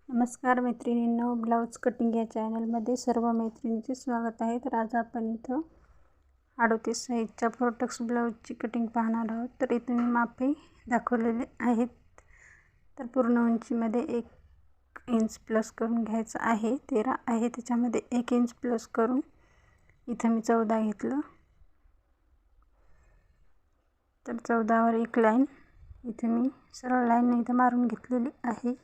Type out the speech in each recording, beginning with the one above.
नमस्कार मैत्रिणींनो, blouse cutting या चॅनलमध्ये सर्व मैत्रिणींचे स्वागत आहे. तर आज आपण इथं 38 साईजच्या फोर्टक्स ब्लाऊजची कटिंग पाहणार आहोत. तर इथे मी मापे दाखवलेले आहेत. तर पूर्ण उंचीमध्ये 1 इंच प्लस करून घ्यायचं आहे. 13 आहे, त्याच्यामध्ये 1 इंच प्लस करून इथं मी 14 घेतलं. तर 14 वर एक लाईन इथे मी सरळ लाईन इथं मारून घेतलेली आहे.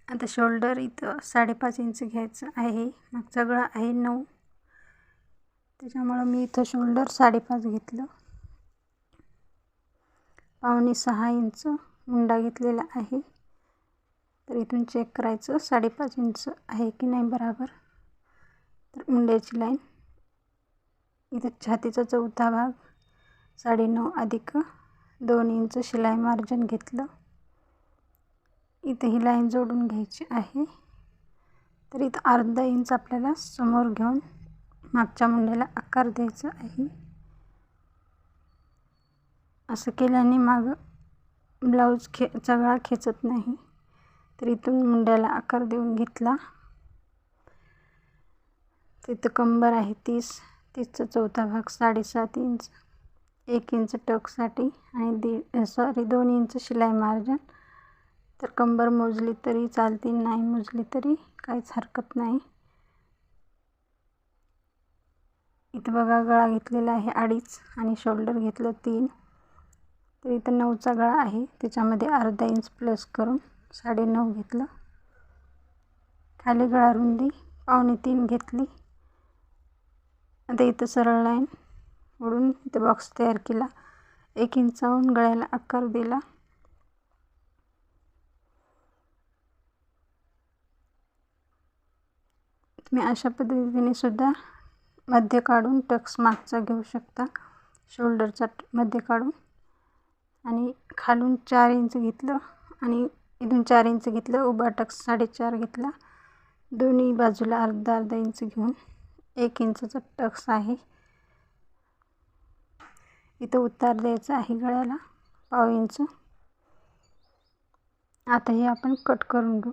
आता शोल्डर इथं 5.5 इंच घ्यायचं आहे. मागचा गळा आहे 9, त्याच्यामुळं मी इथं शोल्डर 5.5 घेतलं. पावणे 6 इंच मुंडा घेतलेला आहे. तर इथून चेक करायचं 5.5 इंच आहे की नाही बरोबर. तर मुंड्याची लाईन इथं छातीचा चौथा भाग 9.5 अधिक 2 इंच शिलाई मार्जिन घेतलं. इथे ही लाईन जोडून घ्यायची आहे. तर इथं अर्धा इंच आपल्याला समोर घेऊन मागच्या मुंड्याला आकार द्यायचा आहे. असं केल्याने माग ब्लाऊज गळा खेचत नाही. तर इथून मुंड्याला आकार देऊन घेतला. तिथं कंबर आहे 30चा चौथा भाग 7.5 इंच, 1 इंच टक्ससाठी आणि 2 इंच शिलाई मार्जिन. तर कंबर मोजली तरी चालते, नाही मोजली तरी काहीच हरकत नाही. इथं बघा गळा घेतलेला आहे 2.5 आणि शोल्डर घेतलं 3. तर इथं 9चा गळा आहे, त्याच्यामध्ये अर्धा इंच प्लस करून 9.5 घेतलं. खाली गळा रुंदी 2.25 घेतली. आता इथं सरळ लाईन ओढून इथं बॉक्स तयार केला. 1 इंचावरून गळ्याला आकार दिला. तुम्ही अशा पद्धतीने सुद्धा मध्य काढून टक्स मागचा घेऊ शकता. शोल्डरचा मध्य काढून आणि खालून 4 इंच घेतलं आणि इथून 4 इंच घेतलं. उभा टक्स 4.5 घेतला. दोन्ही बाजूला अर्धा इंच घेऊन 1 इंचचा टक्स आहे. इथं उतार द्यायचा आहे गळ्याला 1/2 इंच. आता हे आपण कट करून घेऊ.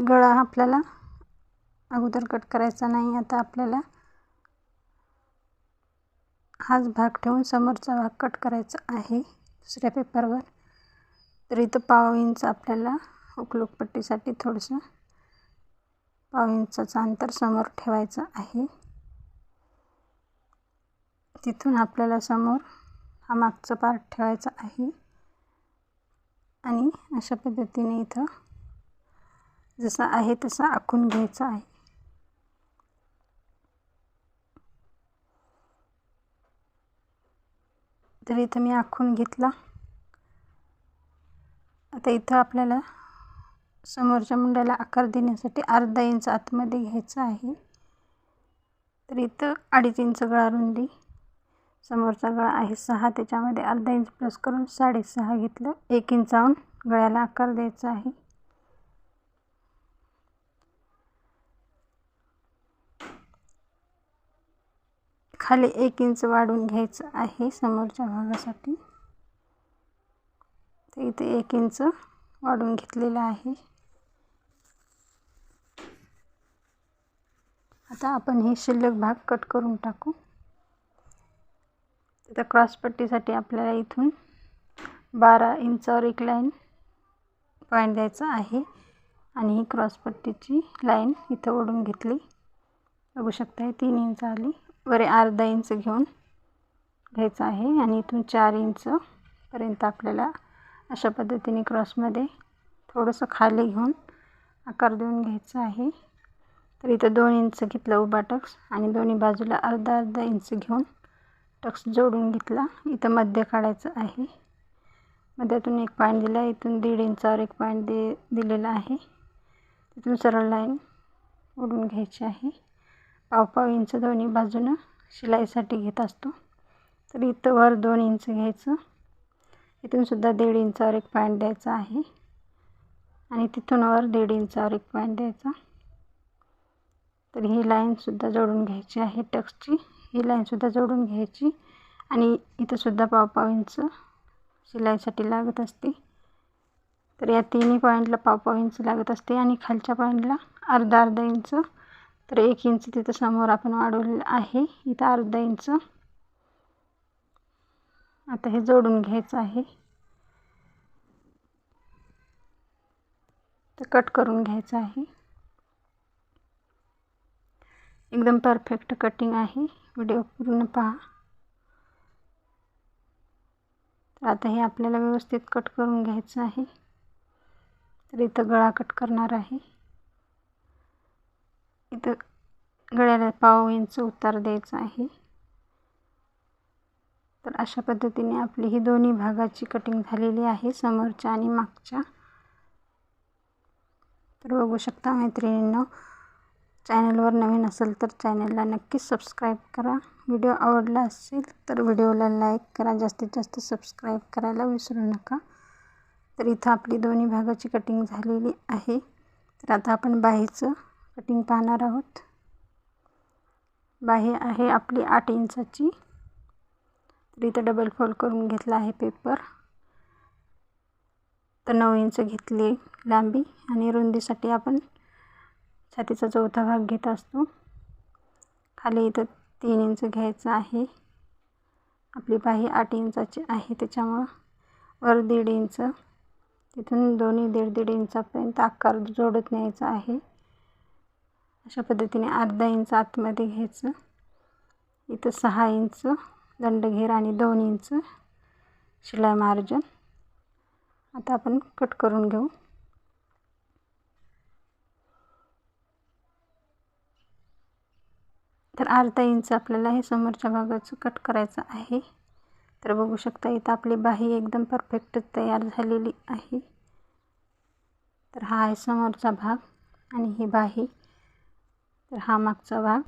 गळा आपल्याला अगोदर कट करायचा नाही. आता आपल्याला हाच भाग ठेवून समोरचा भाग कट करायचा आहे दुसऱ्या पेपरवर. तर इथं 1/2 इंच आपल्याला हुक पट्टीसाठी थोडंसं 1/2 इंचाचं अंतर समोर ठेवायचं आहे. तिथून आपल्याला समोर हा मागचा पार्ट ठेवायचा आहे आणि अशा पद्धतीने इथं जसा आहे तसा आखून घ्यायचा आहे. तर इथं मी आखून घेतला. आता इथं आपल्याला समोरच्या मुंड्याला आकार देण्यासाठी अर्धा इंच आतमध्ये घ्यायचं आहे. तर इथं 2.5 इंच गळा रुंदी, समोरचा गळा आहे 6, त्याच्यामध्ये अर्धा इंच प्लस करून 6.5 घेतलं. 1 इंचावरून गळ्याला आकार द्यायचा आहे. खाली 1 इंच वाढवून घ्यायचं आहे समोरच्या भागासाठी. तर इथे 1 इंच वाढवून घेतलेला आहे. आता आपण हे शिल्लक भाग कट करून टाकू. आता क्रॉस पट्टीसाठी आपल्याला इथून 12 इंचावर एक लाईन पॉईंट द्यायचा आहे आणि ही क्रॉस पट्टीची लाईन इथं ओढून घेतली. बघू शकता हे 3 इंच आली. वर अर्धा इंच घेऊन घ्यायचं आहे आणि इथून 4 इंच पर्यंत आपल्याला अशा पद्धतीने क्रॉसमध्ये थोडंसं खाली घेऊन आकार देऊन घ्यायचा आहे. तर इथं 2 इंच घेतलं उभा टक्स आणि दोन्ही बाजूला अर्धा इंच घेऊन टक्स जोडून घेतला. इथं मध्य काढायचं आहे. मध्यातून एक पॉईंट दिला. इथून 1.5 इंचावर एक पॉईंट दिलेला आहे. तिथून सरळ लाईन ओढून घ्यायची आहे. 1/2 इंच दोन्ही बाजूनं शिलाईसाठी घेत असतो. तर इथं वर 2 इंच घ्यायचं. इथून सुद्धा 1.5 इंचावर एक पॉईंट द्यायचा आहे आणि तिथून वर 1.5 इंचावर एक पॉईंट द्यायचा. तर ही लाईनसुद्धा जोडून घ्यायची आहे. टक्सची ही लाईनसुद्धा जोडून घ्यायची आणि इथंसुद्धा पाव इंच शिलाईसाठी लागत असते. तर या तिन्ही पॉईंटला पाव इंच लागत असते आणि खालच्या पॉईंटला अर्धा इंच. तर 1 इंच तिथं समोर आपण वाढवलेलं आहे, इथं अर्धा इंच. आता हे जोडून घ्यायचं आहे. तर कट करून घ्यायचं आहे. एकदम परफेक्ट कटिंग आहे. व्हिडिओ पूर्ण पहा. तर आता हे आपल्याला व्यवस्थित कट करून घ्यायचं आहे. तर इथं गळा कट करणार आहे. इथं गळ्याला पाव इंच उतार द्यायचा आहे. तर अशा पद्धतीने आपली ही दोन्ही भागाची कटिंग झालेली आहे, समोरच्या आणि मागच्या. तर बघू शकता मैत्रिणींनो, चॅनलवर नवीन असेल तर चॅनलला नक्कीच सबस्क्राईब करा. व्हिडिओ आवडला असेल तर व्हिडिओला लाईक करा. जास्तीत जास्त सबस्क्राईब करायला विसरू नका. तर इथं आपली दोन्ही भागाची कटिंग झालेली आहे. तर आता आपण बाहीचं कटिंग पाहणार आहोत. बाही आहे आपली 8 इंचाची. तर इथं डबल फोल्ड करून घेतला आहे पेपर. तर 9 इंच घेतली लांबी आणि रुंदीसाठी आपण छातीचा चौथा भाग घेत असतो. खाली इथं 3 इंच घ्यायचं आहे. आपली बाही 8 इंचाची आहे, त्याच्यामुळं वर 1.5 इंच, तिथून दोन्ही 1.5 इंचापर्यंत आकार जोडत न्यायचा आहे. अशा पद्धतीने अर्धा इंच आतमध्ये घ्यायचं. इथं 6 इंच दंडघेर आणि 2 इंच शिलाई मार्जिन. आता आपण कट करून घेऊ. तर अर्धा इंच आपल्याला हे समोरच्या भागाचं कट करायचं आहे. तर बघू शकता इथं आपली बाही एकदम परफेक्ट तयार झालेली आहे. तर हा आहे समोरचा भाग आणि ही बाही. तर हा मागचा भाग.